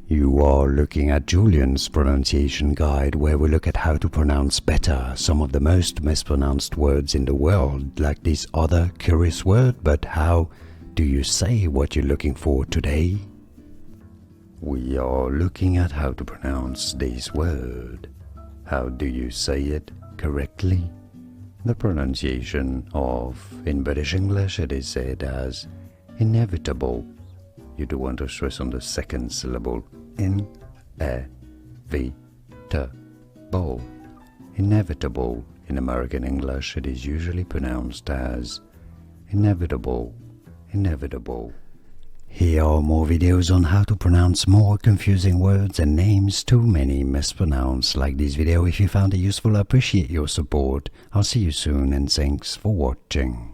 You are looking at Julian's pronunciation guide, where we look at how to pronounce better some of the most mispronounced words in the world, like this other curious word. But how do you say what you're looking for today? We are looking at how to pronounce this word. How do you say it correctly? The pronunciation of, in British English, it is said as inevitable. You do want to stress on the second syllable, in-e-vi-ta-ble. Inevitable. In American English, it is usually pronounced as inevitable, inevitable. Here are more videos on how to pronounce more confusing words and names too many mispronounced. Like this video if you found it useful. I appreciate your support. I'll see you soon and thanks for watching.